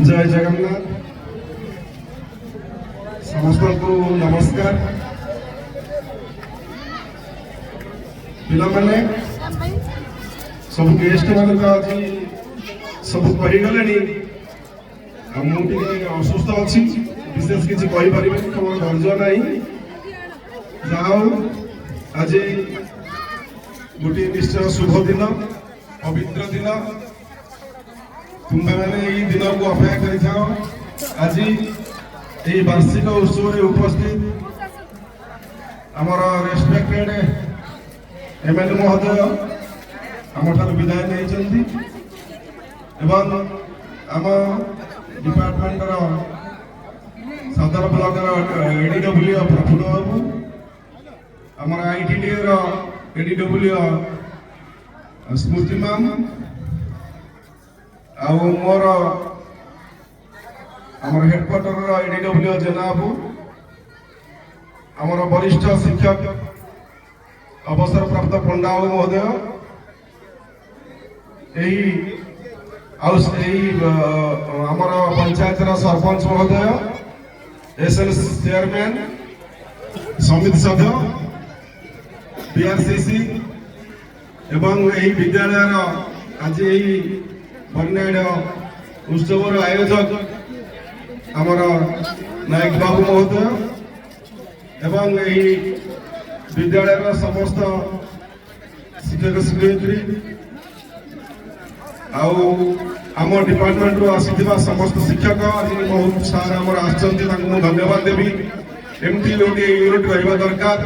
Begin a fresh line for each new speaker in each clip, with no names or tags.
जय जगन्नाथ समस्त को नमस्कार पिला माने सब गेस्ट मान आज सब कही गले मुझे असुस्थ अच्छी विशेष किसी कही पारे तुम धैर्य ना जाओ आज गोटे निश्चय शुभ दिन पवित्र दिन तुम्हें मैंने यही दिन को अपेक्षा कर आज ये वार्षिक उत्सव में उपस्थित आमर रेस्पेक्टेड एमएलए महोदय आम ठार विदाय नहीं आम डिपार्टमेंट सदर ब्लॉक एडीडब्ल्यू प्रफुल्ल बाबू आमर आईटीडी एडीडब्ल्यू स्मृति मैम मोर आमर हेडक्वार्टर एडीडब्ल्यू जेना बाबू आमर वरिष्ठ शिक्षक अवसर प्राप्त पंडा बाबू महोदय आमर पंचायत सरपंच महोदय एसएल चेयरमैन समिति सभ्य बीआरसीसी एवं यही विद्यालय आज यही बर्णाढ़ उत्सव आयोजक आमर नायक बाबू महोदय एवं यही विद्यालय समस्त शिक्षक शिक्षयित्री आम डिपार्टमेंट रू आसी समस्त शिक्षक आज बहुत सार आम धन्यवाद देवी एमती गोटे यूनिट रहा दरकार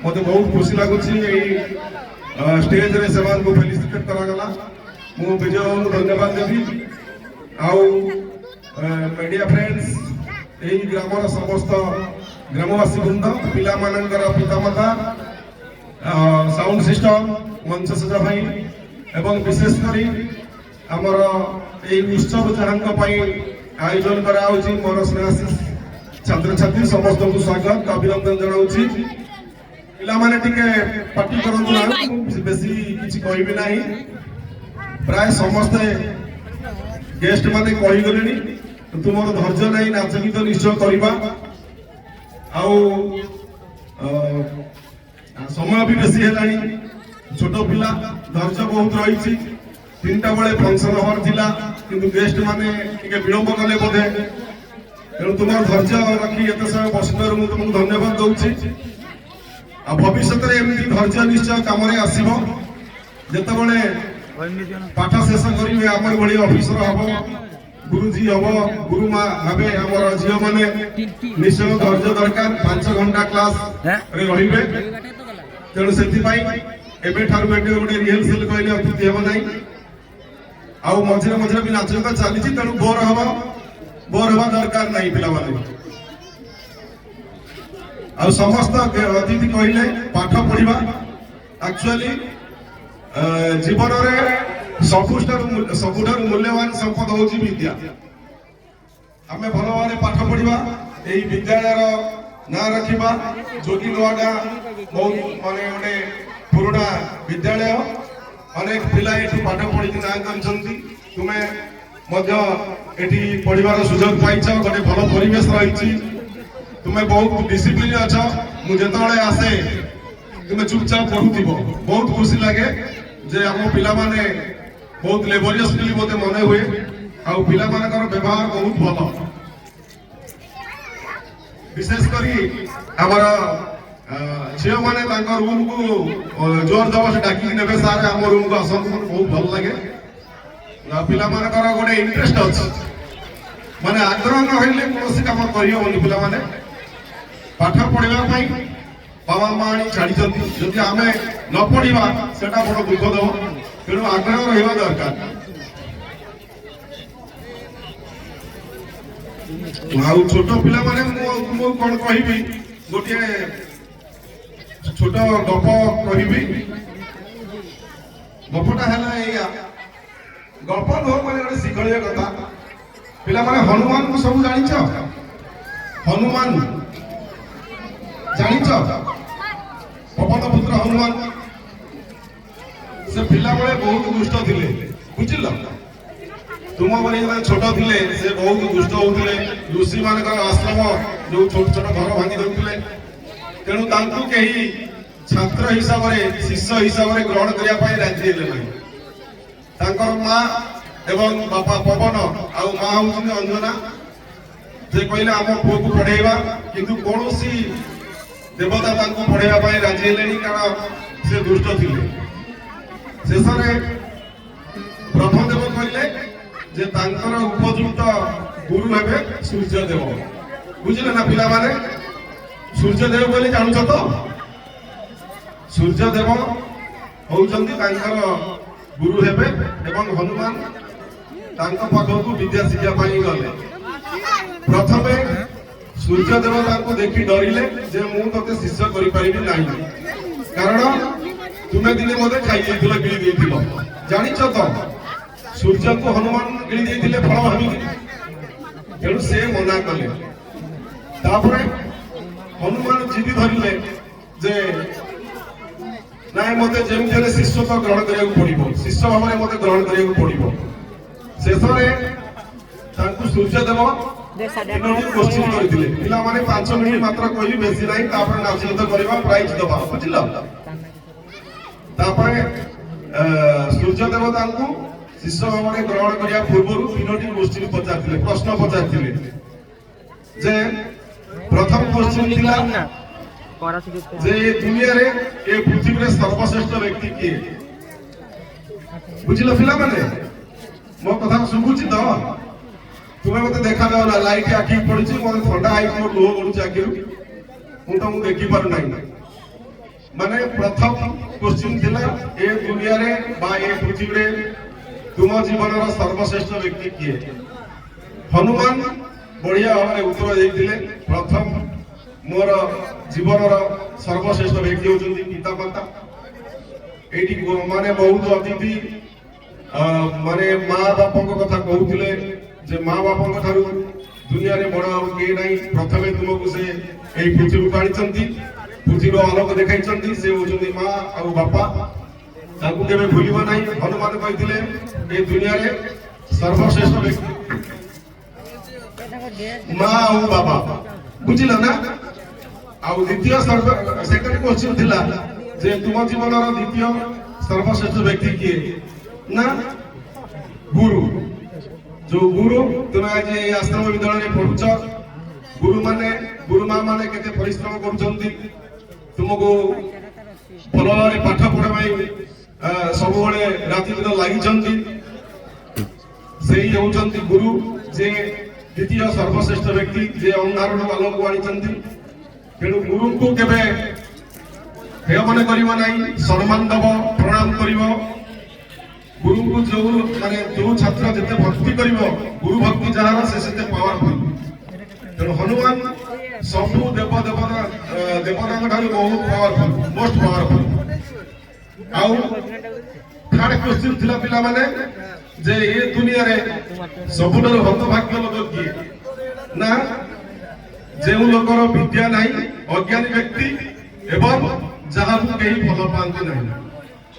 मत बहुत खुशी लगुच स्टेज रे से फेलिसिटेट करागला मु विजय बाबू धन्यवाद देवी मीडिया फ्रेंड्स यही ग्रामर समस्त ग्रामवासी वृंद पिला मानकर पितामाता साउंड सिस्टम मंच सजा भाई एवं विशेषकर आमर ये उत्सव जहां आयोजन करा मोर स्नेहाशीष छात्र छात्री समस्त को स्वागत अभिनंदन जनाऊँगी पिला माने टिके पार्टी करंतु ना बेसी किछि कहबी नाही प्राय समस्त गेस्ट माने कहि गलेनी तुमर धैर्य नाही नाच गीत निश्चय करबा समय भी बेसी हेलानी छोट पिला धैर्य बहुत रही 3टा बेले फंक्शन हर थिला किंतु गेस्ट माने टिके विलंब कले बोधे तेणु तुम धैर्य रखी एत समय बसिलु मुझे तुमको धन्यवाद दूसरी भविष्य में एमती धैर्य निश्चय कम आसो जिते पाठ शेष करेंगे आम भाई अफिसर हम गुरुजी हम गुरुमा भावे आम झील मैंने निश्चय धैर्य दरकार 5 घंटा क्लास रे तेणु से गोटे रिहर्सल कहले अतिथि हम ना आउ मझे मझे भी नाच गीत चली तेणु बोर हवा दरकार नहीं पिला आ समस्त अतिथि कहले पाठ पढ़ा एक्चुअली जीवन में सबुठ मूल्यवान संपद हूँ विद्या आम भल भाव पाठ पढ़ा यही विद्यालय ना रखा जोगी नुआगा बहुत माने गोटे पुराना विद्यालय अनेक पिला ये पाठ पढ़ी ना कर तुम्हें पढ़ार सुजोग पाई गोटे भल परिवेश रही तुम्हें बहुत डिसिप्लिन अच्छा मुझे आसे तुम्हें चुपचाप पढ़ुथ बहुत खुशी लगे जे आम पिला माने बहुत लेबोरियसली मत मन हुए आ पिला मानकर व्यवहार बहुत भल विशेषकर आमर झील मैंने रूम को जोर जबरदस्त डाक ने सारे आम रूम को आसत बहुत भल लगे पिला मानकर गोटे इंटरेस्ट अच्छे माने आग्रह न कौन कम कर पिला माने पाठ पढ़ाई बाबा माँ छाड़ी जदि आम न पढ़ा से बड़ दुखद तेणु आग्रह रहा दरकार छोट पिला माने कौन कहि गोटे छोट गप कहि गपटा है गप नुह मैंने गोटे शिक्षणीय कथा पिला माने हनुमान को सब जान हनुमान जान पवन पुत्र हनुमान से पिला बेले बहुत दुष्ट थे बुझल तुम बोली छोट थे से बहुत दुष्ट होते ऋषि मान आश्रम जो छोट छोट घर भांगी दौले तेणु कहीं छात्र हिसाब से शिष्य हिसाब से ग्रहण करने राजी हेले माँ एवं बापा पवन आउ माँ हूँ अंजना से कहले आम पुओ को पढ़ेगा किंतु कौन देवता पढ़ेगा राजी हेले कारण से दुष्ट थे शेष में ब्रह्मदेव कहले जे तांकर उपयुक्त गुरु हेबे सूर्यदेव बुझिले ना पिला माने सूर्यदेव बोली जानछ तो सूर्यदेव होउचंदी तांकर गुरु हेबे एवं हनुमान तांका पाखकु विद्या शिक्षा पाई गले प्रथमे सूर्यदेव तांको देखि डरिले जे मु तते शिष्य करि परिबि नाही कारण तुमे दिने मते खाइ दिथिलो गिळि दिथिलो जानिछ तो सूर्य को हनुमान गिळि देइथिले फल हबि तेणु से मना कले तापरे हनुमान जिदी धरिले जे नाय मते जेमथेले शिष्य तो ग्रहण करिया पड़िबो शिष्य भाबरे मते ग्रहण करिया पड़िबो शेषरे तांकु सूर्य देव क्वेश्चन करथिले पिला माने 5 मिनिट मात्र कहली बेसी नाही तापर नाचित करबा प्राइज दबा बुझिलो तापरे सूर्य देव तांकु शिष्य भाव ग्रहण करने पूर्व 3टी क्वेश्चन पचार प्रश्न पचार जे प्रथम क्वेश्चन थिला जे दुनिया रे ए पृथ्वी रे सर्वश्रेष्ठ व्यक्ति किए बुझिलो पिला माने मो कथा सुबुची तो तुम्हें मते देखा ना लाइट आखि पड़ुची मते ठंडा आई मोर लोह पड़ुची आखि मु तो मु देखि पार नाही माने प्रथम क्वेश्चन थिला ए दुनिया रे बा ए पृथ्वी रे तुम जीवन सर्वश्रेष्ठ व्यक्ति किए हनुमान बढ़िया भाव उत्तर देते प्रथम मोर जीवन सर्वश्रेष्ठ व्यक्ति होती पिता माता ये माने बहुत अतिथि माने माँ बापा कथा कहते जे माँ बापा ठारू दुनिया रे बड़ किए ना प्रथमे तुमको से पृथ्वी को आनी पृथ्वी आलोक देखाई से होती माँ और बापा ताकू केबे भूलिबो नाही हनुमान कहिथिले ए दुनिया रे सर्वश्रेष्ठ व्यक्ति मां और बाबा बुझिला ना आ द्वितीय सेकंड क्वेश्चन थिला जे तुम जीवन रो द्वितीय सर्वश्रेष्ठ व्यक्ति किए ना गुरु जो गुरु तुम आज आश्रम विद्यालय रे पढुछ गुरु मां माने केते परिश्रम करूछंती तुमको भलरे पाठ पढ़ाई सब राति दिन लगी से ही होचंती गुरु जे द्वितीय सर्वश्रेष्ठ व्यक्ति जे अंधार आलोक को आनी तेणु गुरु को केबे हेय मन करिवो नाही सम्मान दब प्रणाम करिवो गुरु को जो माने जो छात्र जते भक्ति करिवो गुरु भक्ति जहार से सेते पावरफुल तेणु हनुमान सब देवता ठारू बहुत पावरफुल मोस्ट पावरफुल आउ थर्ड क्वेश्चन थिला पिला माने जे ए दुनिया रे सबुठर हतभाग्य लोक किए ना जे लोकर विद्या नाही अज्ञानी व्यक्ति एवं जहां केही फल पाते नाही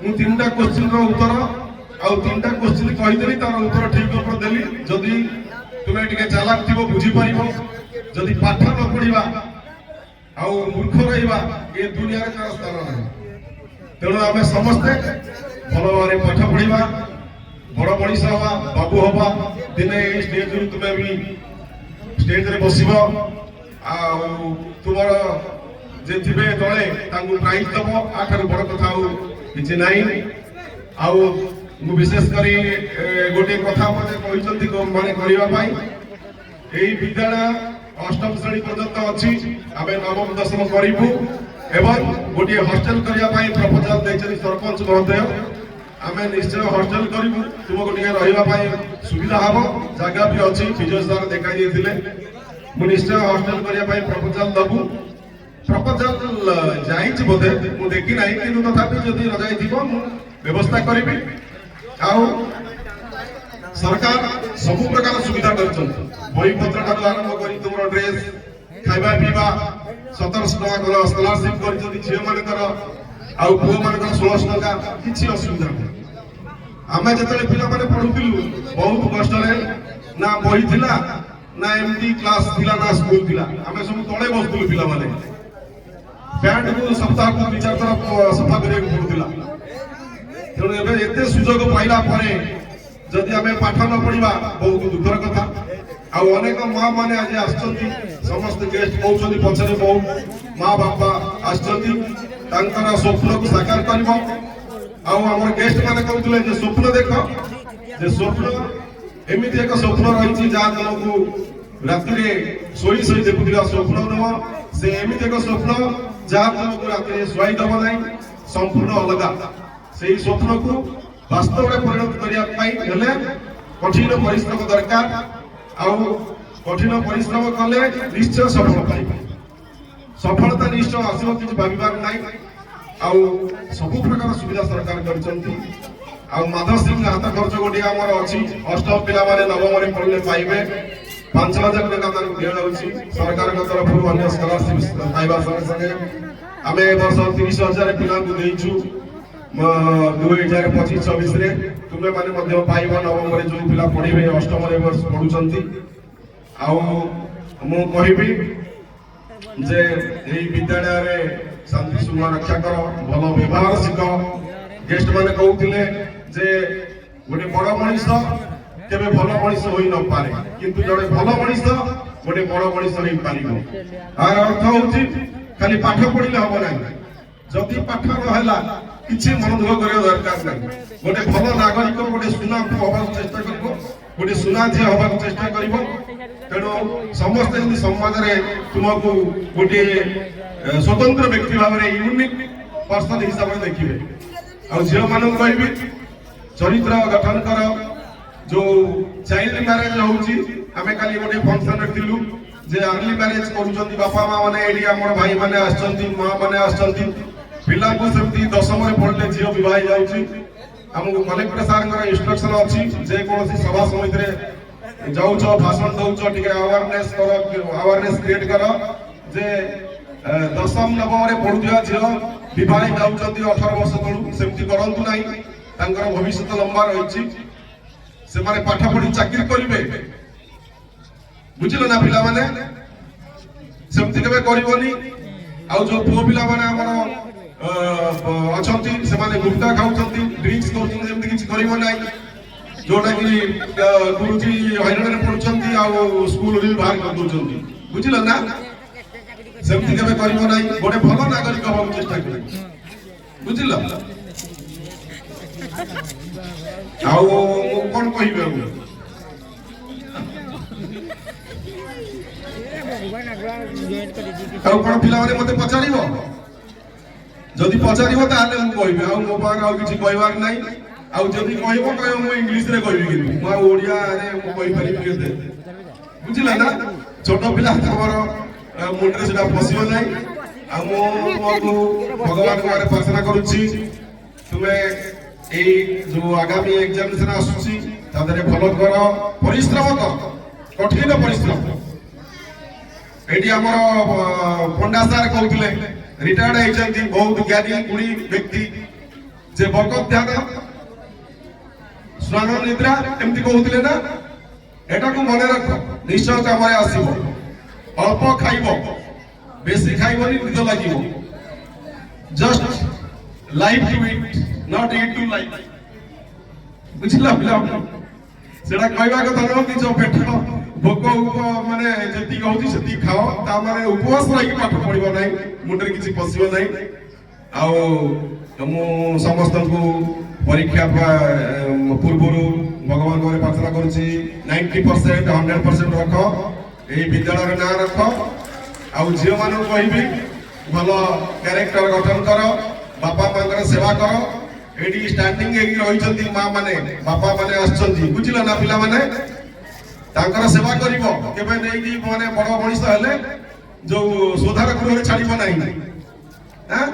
मु 3टा क्वेश्चन रो उत्तर आउ 3टा क्वेश्चन कहि देली तार उत्तर ठीक ऊपर देली जदी तुमे टिके चालाक थिबो बुझी परिबो जदी पाठ न पढिबा आउ मूर्ख रहिबा ए दुनिया रे तार स्थान नाही तेणु आम समस्ते भल भाव पाठ पढ़ा बड़ मनीष हवा बाबू हवा दिने स्टेज रु तुम्हें भी स्टेज रे बस तुम जे थे तले प्राइज दब आठ बड़ कथा कि ना विशेषकर गोटे कथा मत माने करने यही विद्यालय अष्टम श्रेणी पर्यंत अच्छी आम नवम दशम करूँ एवं गोटे हॉस्टल करने प्रपोजाल देते सरपंच महोदय आम निश्चय हॉस्टल करूँ तुमको रही सुविधा हम जगह भी अच्छी विजय सर देखाई मुझे निश्चय हॉस्टल करने प्रपोजाल दबू प्रपोजाल जाइए बोधे मुझे देखी ना कि तथापि जब रजा व्यवस्था करी सरकार सब प्रकार सुविधा कर बही पत्र ठार आरंभ कर तुम ड्रेस खाଇବା पीवा 1700 टका स्कॉलरशिप कर झील मान पुओ मान 1600 टका किसी असुविधा नहीं आमे जतले पिला माने पढुतिलु बहुत कष्टरे ना बही थिला ना एमडी क्लास थिला ना स्कूल थिला आमे सब तळे बसतुलु पिला माने पैंट को सप्ताह को 2-4 तरफ सफा करे पडुतिला तेणु एबे एते सुजोग पाइला परे जदि आमे पाठ न पढिबा बहुत दुखर कथा आ अनेक मां माने आज आछंती समस्त गेस्ट पहुंचनी पछरे बहुत मां बापा आछंती तांकर स्वप्न को साकार करबो आ हमर गेस्ट माने कहउतले जे स्वप्न देखो जे स्वप्न एमिति एक स्वप्न रहिछि जा तुमको राति रे सोई सोई देखुदिला स्वप्न न से एमिति एक स्वप्न जा तुमको राति रे सोई दब नै संपूर्ण अलग सेही स्वप्न को वास्तव में परिणत करिया पाई हेले कठिन परिश्रम दरकार आ कठिन परिश्रम कले निश्चय सफल पाइबे सफलता निश्चय आसीबो किछ भाबिबार नै आ सब प्रकार सुविधा सरकार करचंती आ माधव सिंह हाथ खर्च गोटे आमर अच्छी अष्टम पिला माने नवम रे पढ़ले पाइबे 5000 टका तार दिया जाउची सरकार के तरफ अन्य स्कॉलरशिप पाइबा संगे संगे आमे वर्ष 30000 पिला को देइछु 2025-26 रे तुमे माने मध्य पाइबा नवम रे जो पिला पढिबे अष्टम रे वर्ष पढुचंती आ मु कहिबी जे एई विद्यालय रे शांति सुरक्षा रक्षा करो भलो व्यवहार शिखो गेस्ट माने कहउतिले जे गोटे बड़ मनीष केबे भलो मनीष होई न पारे किंतु जड़े भलो मनीष गोटे बड़ मनीष होई पारिबो आर अर्थ होउची खाली पाठ पढिले होबो नै जदि पाठ रहला किछि मन दुख करियो दरकार नै गोटे भलो नागरिक गोटे सुना होबा चेष्टा करबो गोटे सुना जे होबा चेष्टा करबो तेणु समस्त यदि समाज रे तुमको गोटे स्वतंत्र व्यक्ति भाव रे यूनिक पर्सन हिसाब से देखिबे आ झियो मानन कहबी चरित्र गठन कर जो चाइल्ड मैरिज होउची हमें खाली गोटे फंक्शन रखिलु जे अर्ली मैरिज करूचंती बापा मां माने एडी हमर भाई माने आछंती मां माने आछंती पिला को सेमती 10th रे पढले झियो विवाह जाउची हमको कलेक्टर सार का इंस्ट्रक्शन अछि जे कोनसी सभा समिति रे जाउछ भाषण दउछ ठीक अवेयरनेस क्रिएट कर जे 10th 9th रे पढुदिया झियो विवाह जाउचंती 18 वर्ष तळु सेमती करंतु नाही तांकर भविष्य लंबा रहिछि से माने पाठ पढि चाकरी करिवे बुझिलो ना पिला माने सेमती केबे करिवोनी आ जो पुओ पिला माने हमर अछंती से माने गुटखा खाउचंती ड्रिंक्स करचंती सेमती किछ करिवो नाही जोटा कि गुरुजी हरियाणा रे पढुचंती आ स्कूल रे बाहर कर दोचंती बुझिलो ना सेमती केबे करिवो नाही गोटे भलो नागरिक होबाक चेष्टा करी बुझिलो आउ कोन कहिबे आउ कोन पिला माने मते पचारिबो जदि पचारिबो ताले मु कहिबे आउ मो पार आउ किछि कहबार नै आउ जदि कहबो कहबो मु इंग्लिश रे कहबी कि मु ओडिया रे मु कहि परिबि केते बुझिला ना छोट पिला हमर मुंडरे सेटा पसिबो नै आ मो भगवान को प्रार्थना करूछि तुमे ए जो आगामी एग्जामिनेशन आसुची तादरे फलो कर परिश्रम कर कठिन परिश्रम एटी हमर पंडा सार कहउतले रिटायर्ड हेचंती बहुत ज्ञानी गुणी व्यक्ति जे भगत ध्यान स्नान निद्रा एमती कहउतले ना एटा को मने रख निश्चय काम आसीबो अल्प खाइबो बेसी खाइबोनी निद लागिबो just life to eat not eat to life बुझिला पिला सेडा कहबा कथा न कि जो पेट भोक माने जति कहउची सति खाओ ता माने उपवास रही पाठ पढिबो नै मुंडरे किछि पसिबो नै आउ मु समस्त को परीक्षा पूर्वरु भगवान को प्रार्थना करूची 90% 100% रखो ए विद्यालय रे नाम रखो आउ जियो मानु कहिबी भलो कैरेक्टर गठन करो बापा मांगर सेवा करो एडी स्टैंडिंग एगी रहिचंती मां माने बापा माने आछंती बुझिला ना पिला माने तांकर सेवा करिवो केबे नै कि माने बड़ मनिष हेले जो सुधार गृह रे छाड़िबो नै हां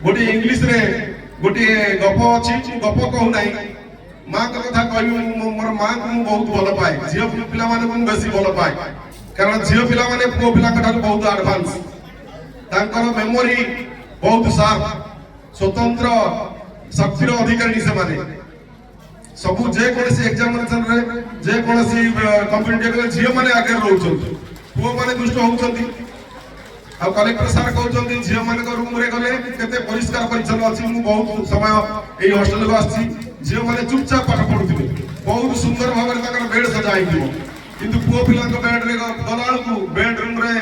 गोटे इंग्लिश रे गोटे गप अछि गप कहू नै मां के कथा कहबी मोर मां को बहुत भलो पाए जियो पिला माने को बेसी भलो पाए कारण जियो पिला माने पुओ पिला कठा बहुत एडवांस तांकर मेमोरी बहुत साफ स्वतंत्र शक्तिर अधिकारी से सब जेकोसी एग्जामिनेशन रे जेकोसी कॉम्पिटिटिव झियो माने आगे रहउछन पुओ माने दुष्ट होउछन आ कलेक्टर सर कहउछन झियो माने को रूम रे गले केते परिष्कार परिच्छन्न अछि मु बहुत समय एई हॉस्टल को आछि झियो माने चुपचाप पाठ पढुथिबे बहुत सुंदर भाबरे ताकर बेड सजाई दिबो किंतु पुओ पिला को बेड रे गलाल को बेडरूम रे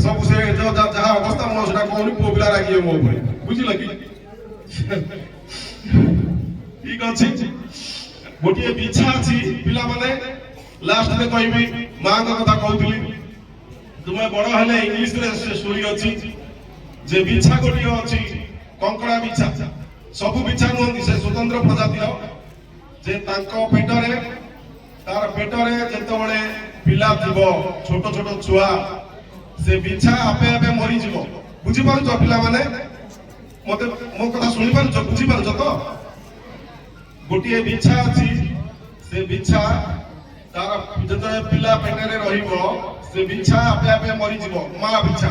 सब से जहा अवस्था mo सेटा कोनी पुओ पिला राखिए मो ऊपर बुझिला कि ठीक अछि गोटे बिछा अछि पिला माने लास्ट में कहबी मां का कथा कहउतली तुमे बड़ हले इंग्लिश रे स्टोरी अछि जे बिछा गोटे अछि कंकड़ा बिछा सब बिछा नहंती से स्वतंत्र प्रजाति जे तांको पेटरे तार पेटरे जेतबळे पिला थिबो छोट छोट छुआ से बिछा आपे आपे मरि जिवो बुझि पारुछ पिला माने मते मो कथा सुनि पारुछ बुझि पारुछ तो गोटे बिछा अछि से बिछा तार जतरे पिला पेटरे रहिबो से बिछा आपे आपे मरि जिवो मां बिछा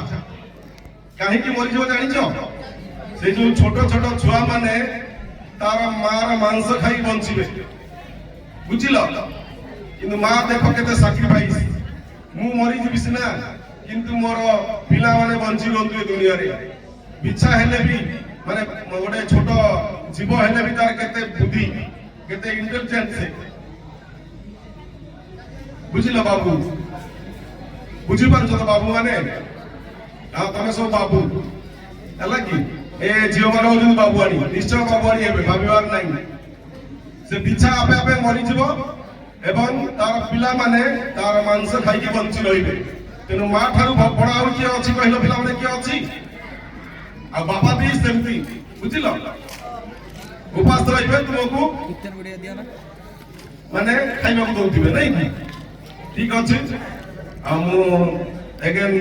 काहे कि मरि जिवो जानि छ से जो छोट छोट छुआ माने तार मार मांस खाई बंचिबे बुझिलो किंतु मां देखो केते सैक्रिफाइस मु मरि जिबि सिना किंतु मोर पिला माने बंची रंतु दुनिया रे बिछा हेले भी माने गोटे छोट जीव हेले भी तार केते बुद्धि केते इंटेलिजेंट से बुझिलो बाबू बुझी पारुछ तो बाबू माने आ तमे सब बाबू हला कि ए जीव माने होजु बाबूआनी निश्चय बाबूआनी हेबे भाबिबार नाही से बिछा आपे आपे मरि जिवो एवं तार पिला माने तार मांस खाई के बंची रहिबे तेनु मां ठारू बड़ा हो कि अछि कहलो पिला माने कि अछि आ बापा भी सेमती बुझिलो उपास रहिबे तुमको पिक्चर वीडियो दिया ना माने खाइबा को दउतिबे नै ठीक अछि हम again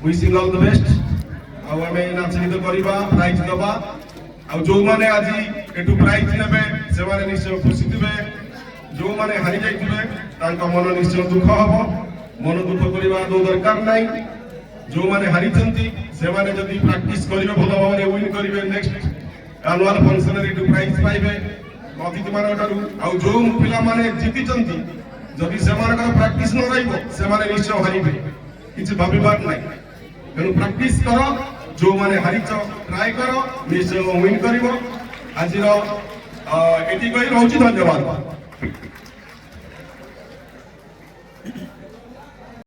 wishing all the best आ हमें नाच गीत करबा प्राइज दबा आ जो माने आज एटू प्राइज नेबे से माने निश्चय खुशी थिबे जो माने हारि जाइथिबे तांका मन निश्चय दुख हबो मन दुख करबा दो दरकार नै जो माने हारि चंती से माने जदी प्रैक्टिस करिवे भलो भाबरे विन करिवे नेक्स्ट एनुअल फंक्शन रे टू प्राइज पाइबे अतिथि माने ठारू आ जो पिला माने जीति चंती जदी से माने का प्रैक्टिस न रहिबो से माने निश्चय हारिबे किछ भाबिबार नै तेनु प्रैक्टिस करो जो माने हारिच ट्राई करो निश्चय विन करिवो आजिरो एटी कहि रहउची धन्यवाद।